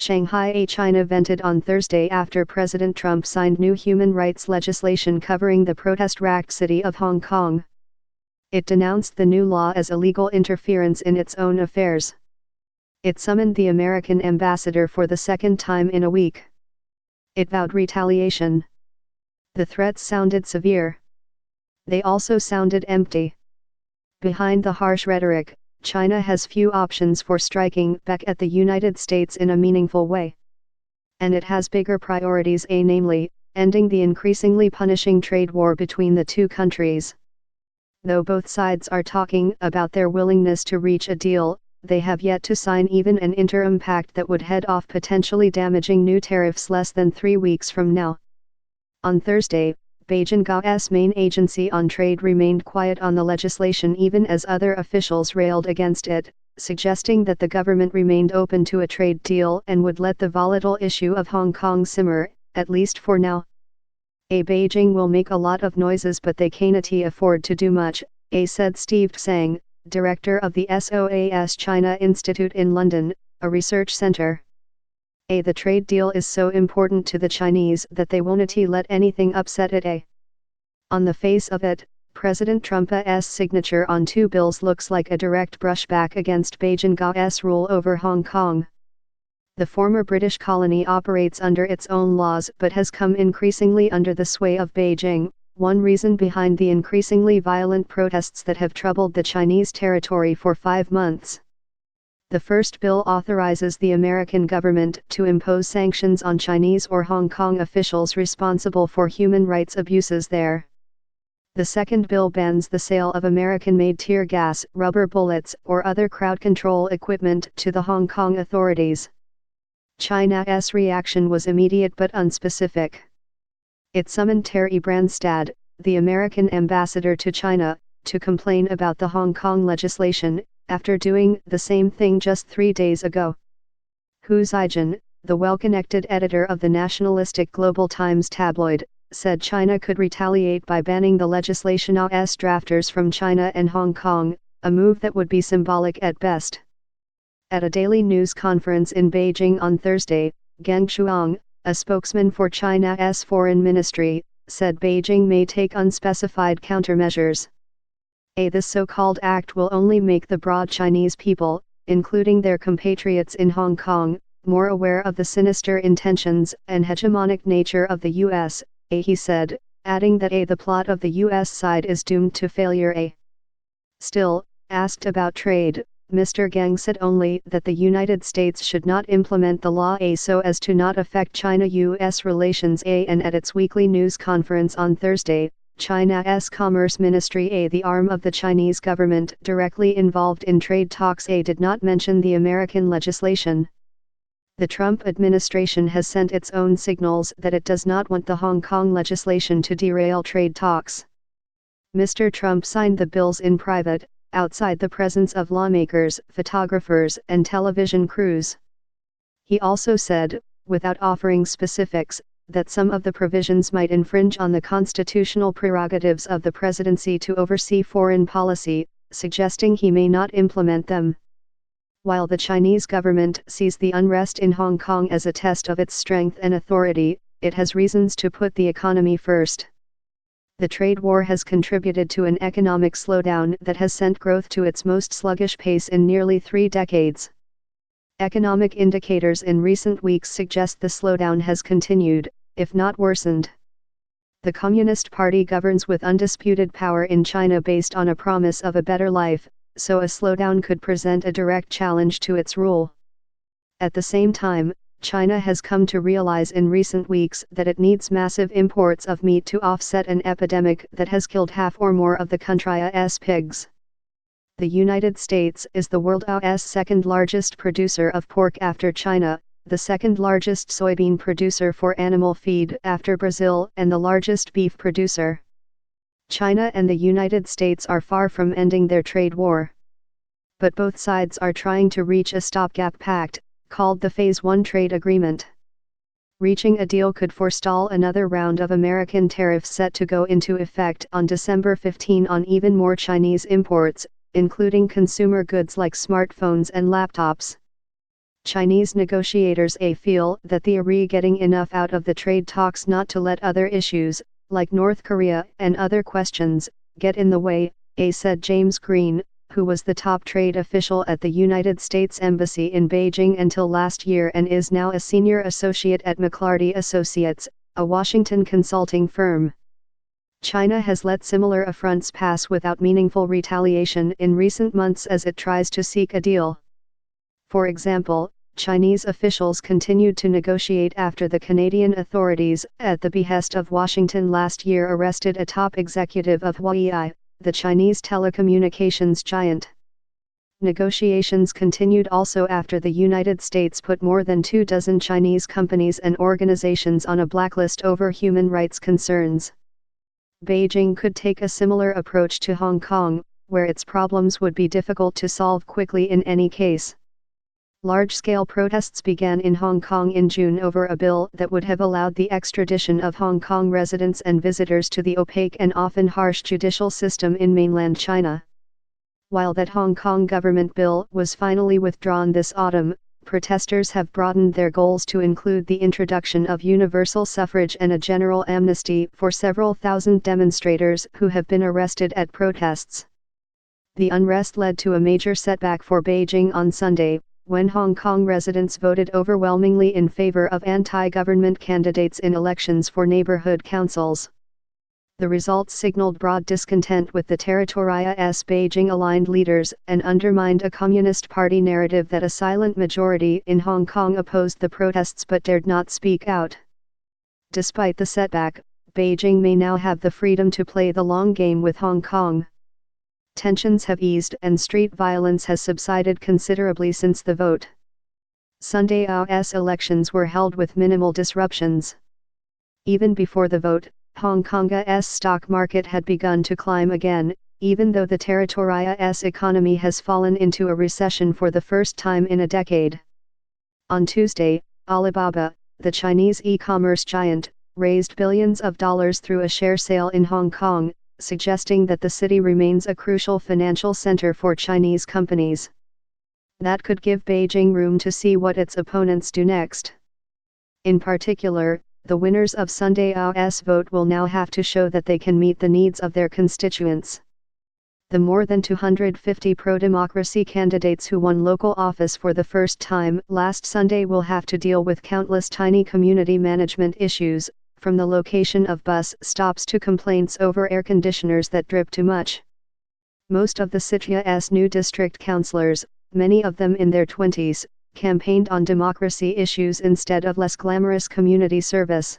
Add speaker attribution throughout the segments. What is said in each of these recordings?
Speaker 1: Shanghai, China vented on Thursday after President Trump signed new human rights legislation covering the protest-racked city of Hong Kong. It denounced the new law as illegal interference in its own affairs. It summoned the American ambassador for the second time in a week. It vowed retaliation. The threats sounded severe. They also sounded empty. Behind the harsh rhetoric, China has few options for striking back at the United States in a meaningful way. And it has bigger priorities, namely, ending the increasingly punishing trade war between the two countries. Though both sides are talking about their willingness to reach a deal, they have yet to sign even an interim pact that would head off potentially damaging new tariffs less than 3 weeks from now. On Thursday, Beijing's main agency on trade remained quiet on the legislation even as other officials railed against it, suggesting that the government remained open to a trade deal and would let the volatile issue of Hong Kong simmer, at least for now. Beijing will make a lot of noises but they can't afford to do much, said Steve Tsang, director of the SOAS China Institute in London, a research center. The trade deal is so important to the Chinese that they won't let anything upset it. On the face of it, President Trump's signature on 2 bills looks like a direct brushback against Beijing's rule over Hong Kong. The former British colony operates under its own laws but has come increasingly under the sway of Beijing, one reason behind the increasingly violent protests that have troubled the Chinese territory for 5 months. The first bill authorizes the American government to impose sanctions on Chinese or Hong Kong officials responsible for human rights abuses there. The second bill bans the sale of American-made tear gas, rubber bullets, or other crowd control equipment to the Hong Kong authorities. China's reaction was immediate but unspecific. It summoned Terry Branstad, the American ambassador to China, to complain about the Hong Kong legislation, after doing the same thing just 3 days ago. Hu Zijin, the well-connected editor of the nationalistic Global Times tabloid, said China could retaliate by banning the legislation's drafters from China and Hong Kong, a move that would be symbolic at best. At a daily news conference in Beijing on Thursday, Geng Shuang, a spokesman for China's foreign ministry, said Beijing may take unspecified countermeasures. This so-called act will only make the broad Chinese people, including their compatriots in Hong Kong, more aware of the sinister intentions and hegemonic nature of the U.S., he said, adding that the plot of the U.S. side is doomed to failure. Still, asked about trade, Mr. Geng said only that the United States should not implement the law so as to not affect China-U.S. relations. And at its weekly news conference on Thursday, China's Commerce Ministry, the arm of the Chinese government directly involved in trade talks, did not mention the American legislation. The Trump administration has sent its own signals that it does not want the Hong Kong legislation to derail trade talks. Mr. Trump signed the bills in private, outside the presence of lawmakers, photographers, and television crews. He also said, without offering specifics, that some of the provisions might infringe on the constitutional prerogatives of the presidency to oversee foreign policy, suggesting he may not implement them. While the Chinese government sees the unrest in Hong Kong as a test of its strength and authority, it has reasons to put the economy first. The trade war has contributed to an economic slowdown that has sent growth to its most sluggish pace in nearly 3 decades. Economic indicators in recent weeks suggest the slowdown has continued, if not worsened. The Communist Party governs with undisputed power in China based on a promise of a better life, so a slowdown could present a direct challenge to its rule. At the same time, China has come to realize in recent weeks that it needs massive imports of meat to offset an epidemic that has killed half or more of the country's pigs. The United States is the world's second largest producer of pork after China, the second largest soybean producer for animal feed after Brazil, and the largest beef producer. China and the United States are far from ending their trade war. But both sides are trying to reach a stopgap pact, called the Phase 1 Trade Agreement. Reaching a deal could forestall another round of American tariffs set to go into effect on December 15 on even more Chinese imports, including consumer goods like smartphones and laptops. Chinese negotiators feel that they are getting enough out of the trade talks not to let other issues, like North Korea and other questions, get in the way, said James Green, who was the top trade official at the United States Embassy in Beijing until last year and is now a senior associate at McLarty Associates, a Washington consulting firm. China has let similar affronts pass without meaningful retaliation in recent months as it tries to seek a deal. For example, Chinese officials continued to negotiate after the Canadian authorities, at the behest of Washington last year, arrested a top executive of Huawei, the Chinese telecommunications giant. Negotiations continued also after the United States put more than 24 Chinese companies and organizations on a blacklist over human rights concerns. Beijing could take a similar approach to Hong Kong, where its problems would be difficult to solve quickly in any case. Large-scale protests began in Hong Kong in June over a bill that would have allowed the extradition of Hong Kong residents and visitors to the opaque and often harsh judicial system in mainland China. While that Hong Kong government bill was finally withdrawn this autumn, protesters have broadened their goals to include the introduction of universal suffrage and a general amnesty for several thousand demonstrators who have been arrested at protests. The unrest led to a major setback for Beijing on Sunday, when Hong Kong residents voted overwhelmingly in favor of anti-government candidates in elections for neighborhood councils. The results signaled broad discontent with the territorial's Beijing-aligned leaders and undermined a Communist Party narrative that a silent majority in Hong Kong opposed the protests but dared not speak out. Despite the setback, Beijing may now have the freedom to play the long game with Hong Kong. Tensions have eased and street violence has subsided considerably since the vote. Sunday's elections were held with minimal disruptions. Even before the vote, Hong Kong's stock market had begun to climb again, even though the territorial's economy has fallen into a recession for the first time in a decade. On Tuesday, Alibaba, the Chinese e-commerce giant, raised billions of dollars through a share sale in Hong Kong, suggesting that the city remains a crucial financial center for Chinese companies. That could give Beijing room to see what its opponents do next. In particular, the winners of Sunday's vote will now have to show that they can meet the needs of their constituents. The more than 250 pro-democracy candidates who won local office for the first time last Sunday will have to deal with countless tiny community management issues, from the location of bus stops to complaints over air conditioners that drip too much. Most of the city's new district councillors, many of them in their 20s, campaigned on democracy issues instead of less glamorous community service.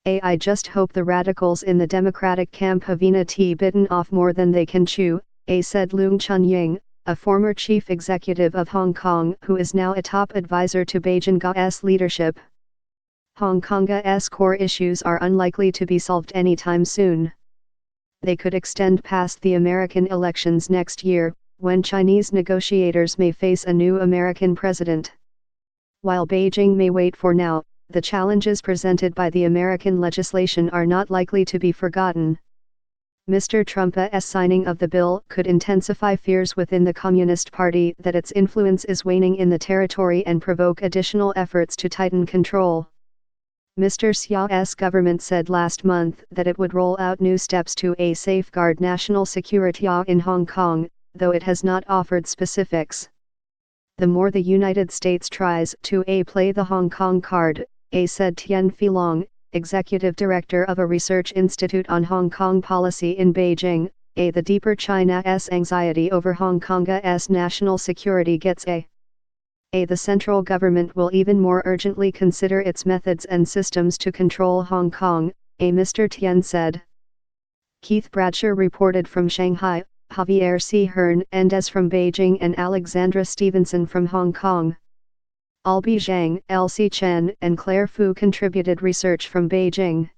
Speaker 1: I just hope the radicals in the Democratic camp have bitten off more than they can chew, said Leung Chun-ying, a former chief executive of Hong Kong who is now a top advisor to Beijing's leadership. Hong Kong's core issues are unlikely to be solved anytime soon. They could extend past the American elections next year, when Chinese negotiators may face a new American president. While Beijing may wait for now, the challenges presented by the American legislation are not likely to be forgotten. Mr. Trump's signing of the bill could intensify fears within the Communist Party that its influence is waning in the territory and provoke additional efforts to tighten control. Mr. Xiao's government said last month that it would roll out new steps to safeguard national security in Hong Kong, though it has not offered specifics. The more the United States tries to play the Hong Kong card, said Tian Filong, executive director of a research institute on Hong Kong policy in Beijing, the deeper China's anxiety over Hong Kong's national security gets. The central government will even more urgently consider its methods and systems to control Hong Kong, Mr. Tian said. Keith Bradshaw reported from Shanghai, Javier C. Hernandez from Beijing and Alexandra Stevenson from Hong Kong. Albi Zhang, Elsie Chen and Claire Fu contributed research from Beijing.